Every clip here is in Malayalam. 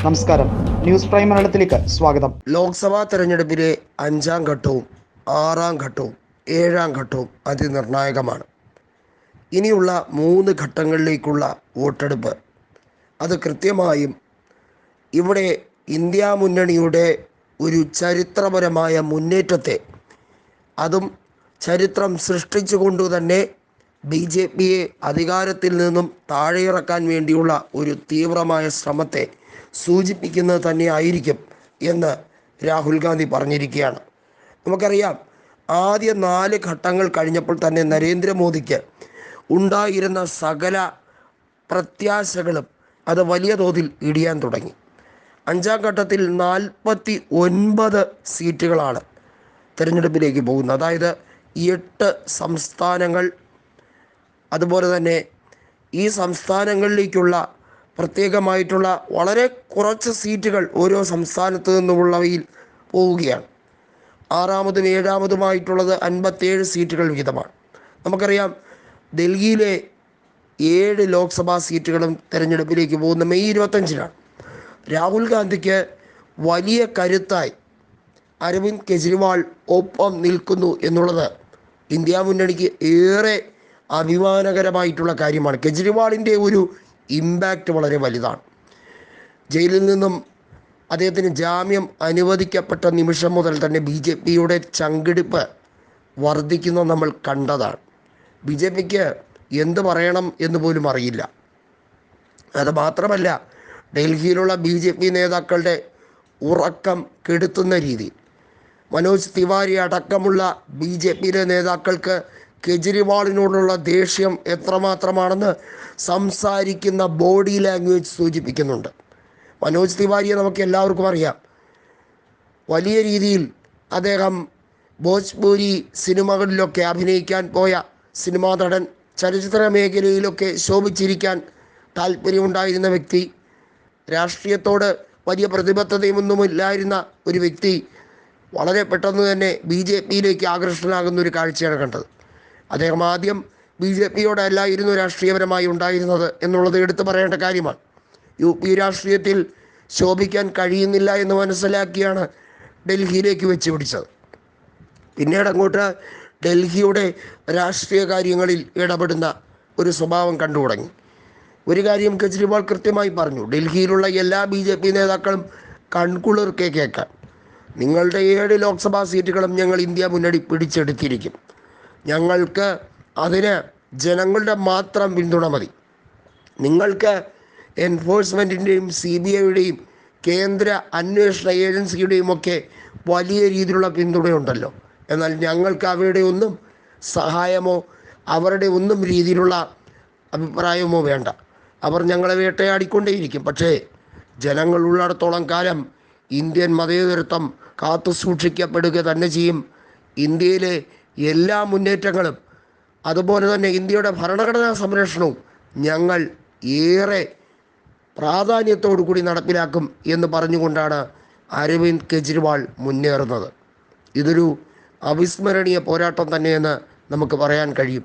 നമസ്കാരം, ന്യൂസ് പ്രൈം മലയാളത്തിലേക്ക് സ്വാഗതം. ലോക്സഭാ തെരഞ്ഞെടുപ്പിലെ 5ാം ഘട്ടവും 6ാം ഘട്ടവും 7ാം ഘട്ടവും അതിനിർണായകമാണ്. ഇനിയുള്ള 3 ഘട്ടങ്ങളിലേക്കുള്ള വോട്ടെടുപ്പ് അത് കൃത്യമായും ഇവിടെ ഇന്ത്യ മുന്നണിയുടെ ഒരു ചരിത്രപരമായ മുന്നേറ്റത്തെ, അതും ചരിത്രം സൃഷ്ടിച്ചുകൊണ്ട് തന്നെ BJPയെ അധികാരത്തിൽ നിന്നും താഴെയിറക്കാൻ വേണ്ടിയുള്ള ഒരു തീവ്രമായ ശ്രമത്തെ സൂചിപ്പിക്കുന്നത് തന്നെയായിരിക്കും എന്ന് രാഹുൽ ഗാന്ധി പറഞ്ഞിരിക്കുകയാണ്. നമുക്കറിയാം, ആദ്യ 4 ഘട്ടങ്ങൾ കഴിഞ്ഞപ്പോൾ തന്നെ നരേന്ദ്രമോദിക്ക് ഉണ്ടായിരുന്ന സകല പ്രത്യാശകളും അത് വലിയ തോതിൽ ഇടിയാൻ തുടങ്ങി. 5ാം ഘട്ടത്തിൽ 49 സീറ്റുകളാണ് തിരഞ്ഞെടുപ്പിലേക്ക് പോകുന്നത്. അതായത് 8 സംസ്ഥാനങ്ങൾ, അതുപോലെ തന്നെ ഈ സംസ്ഥാനങ്ങളിലേക്കുള്ള പ്രത്യേകമായിട്ടുള്ള വളരെ കുറച്ച് സീറ്റുകൾ ഓരോ സംസ്ഥാനത്തു നിന്നുമുള്ളവയിൽ പോവുകയാണ്. 6ാമതും 7ാമതുമായിട്ടുള്ളത് 57 സീറ്റുകൾ വീതമാണ്. നമുക്കറിയാം, ഡൽഹിയിലെ 7 ലോക്സഭാ സീറ്റുകളും തിരഞ്ഞെടുപ്പിലേക്ക് പോകുന്ന മെയ് 25-നാണ്. രാഹുൽ ഗാന്ധിക്ക് വലിയ കരുത്തായി അരവിന്ദ് കെജ്രിവാൾ ഒപ്പം നിൽക്കുന്നു എന്നുള്ളത് ഇന്ത്യ മുന്നണിക്ക് ഏറെ അഭിമാനകരമായിട്ടുള്ള കാര്യമാണ്. കെജ്രിവാളിൻ്റെ ഒരു ഇമ്പാക്റ്റ് വളരെ വലുതാണ്. ജയിലിൽ നിന്നും അദ്ദേഹത്തിന് ജാമ്യം അനുവദിക്കപ്പെട്ട നിമിഷം മുതൽ തന്നെ BJPയുടെ ചങ്കിടിപ്പ് വർദ്ധിക്കുന്നത് നമ്മൾ കണ്ടതാണ്. BJPക്ക് എന്ത് പറയണം എന്ന് പോലും അറിയില്ല. അത് മാത്രമല്ല, ഡൽഹിയിലുള്ള BJP നേതാക്കളുടെ ഉറക്കം കെടുത്തുന്ന രീതിയിൽ മനോജ് തിവാരി അടക്കമുള്ള BJPയിലെ നേതാക്കൾക്ക് കെജ്രിവാളിനോടുള്ള ദേഷ്യം എത്രമാത്രമാണെന്ന് സംസാരിക്കുന്ന ബോഡി ലാംഗ്വേജ് സൂചിപ്പിക്കുന്നുണ്ട്. മനോജ് തിവാരിയെ നമുക്ക് എല്ലാവർക്കും അറിയാം. വലിയ രീതിയിൽ അദ്ദേഹം ഭോജ്പൂരി സിനിമകളിലൊക്കെ അഭിനയിക്കാൻ പോയ സിനിമാ നടൻ, ചലച്ചിത്ര മേഖലയിലൊക്കെ ശോഭിച്ചിരിക്കാൻ താല്പര്യമുണ്ടായിരുന്ന വ്യക്തി, രാഷ്ട്രീയത്തോട് വലിയ പ്രതിബദ്ധതയൊന്നുമില്ലായിരുന്ന ഒരു വ്യക്തി വളരെ പെട്ടെന്ന് തന്നെ BJPയിലേക്ക് ആകർഷണനാകുന്ന ഒരു കാഴ്ചയാണ് കണ്ടത്. അദ്ദേഹം ആദ്യം BJPയോടല്ലായിരുന്നു രാഷ്ട്രീയപരമായി ഉണ്ടായിരുന്നത് എന്നുള്ളത് എടുത്തു പറയേണ്ട കാര്യമാണ്. UP രാഷ്ട്രീയത്തിൽ ശോഭിക്കാൻ കഴിയുന്നില്ല എന്ന് മനസ്സിലാക്കിയാണ് ഡൽഹിയിലേക്ക് വെച്ച് പിടിച്ചത്. പിന്നീട് അങ്ങോട്ട് ഡൽഹിയുടെ രാഷ്ട്രീയ കാര്യങ്ങളിൽ ഇടപെടുന്ന ഒരു സ്വഭാവം കണ്ടു തുടങ്ങി. ഒരു കാര്യം കെജ്രിവാൾ കൃത്യമായി പറഞ്ഞു: ഡൽഹിയിലുള്ള എല്ലാ BJP നേതാക്കളും കൺകുളിർക്കെ കേൾക്കാൻ, നിങ്ങളുടെ 7 ലോക്സഭാ സീറ്റുകളും ഞങ്ങൾ ഇന്ത്യ മുന്നണി പിടിച്ചെടുത്തിരിക്കും. ഞങ്ങൾക്ക് അതിന് ജനങ്ങളുടെ മാത്രം പിന്തുണ മതി. നിങ്ങൾക്ക് എൻഫോഴ്സ്മെൻറ്റിൻ്റെയും CBIയുടെയും കേന്ദ്ര അന്വേഷണ ഏജൻസിയുടെയും ഒക്കെ വലിയ രീതിയിലുള്ള പിന്തുണയുണ്ടല്ലോ. എന്നാൽ ഞങ്ങൾക്ക് അവരുടെ ഒന്നും സഹായമോ അവരുടെ ഒന്നും രീതിയിലുള്ള അഭിപ്രായമോ വേണ്ട. അവർ ഞങ്ങളെ വേട്ടയാടിക്കൊണ്ടേയിരിക്കും. പക്ഷേ ജനങ്ങൾ ഉള്ളിടത്തോളം കാലം ഇന്ത്യൻ മതേതരത്വം കാത്തു സൂക്ഷിക്കപ്പെടുക തന്നെ ചെയ്യും. ഇന്ത്യയിലെ എല്ലാ മുന്നേറ്റങ്ങളും, അതുപോലെ തന്നെ ഇന്ത്യയുടെ ഭരണഘടനാ സംരക്ഷണവും ഞങ്ങൾ ഏറെ പ്രാധാന്യത്തോടു കൂടി നടപ്പിലാക്കും എന്ന് പറഞ്ഞുകൊണ്ടാണ് അരവിന്ദ് കെജ്രിവാൾ മുന്നേറുന്നത്. ഇതൊരു അവിസ്മരണീയ പോരാട്ടം തന്നെയെന്ന് നമുക്ക് പറയാൻ കഴിയും.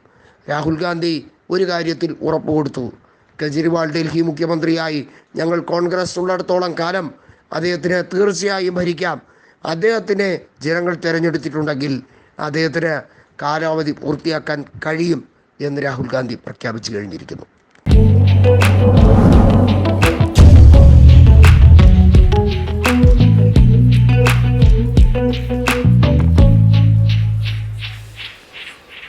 രാഹുൽ ഗാന്ധി ഒരു കാര്യത്തിൽ ഉറപ്പ് കൊടുത്തു: കെജ്രിവാൾ ഡൽഹി മുഖ്യമന്ത്രിയായി ഞങ്ങൾ കോൺഗ്രസ് ഉള്ളിടത്തോളം കാലം അദ്ദേഹത്തിന് തീർച്ചയായും ഭരിക്കാം. അദ്ദേഹത്തിനെ ജനങ്ങൾ തിരഞ്ഞെടുത്തിട്ടുണ്ടെങ്കിൽ അദ്ദേഹത്തിന് കാലാവധി പൂർത്തിയാക്കാൻ കഴിയും എന്ന് രാഹുൽ ഗാന്ധി പ്രഖ്യാപിച്ചു കഴിഞ്ഞിരിക്കുന്നു.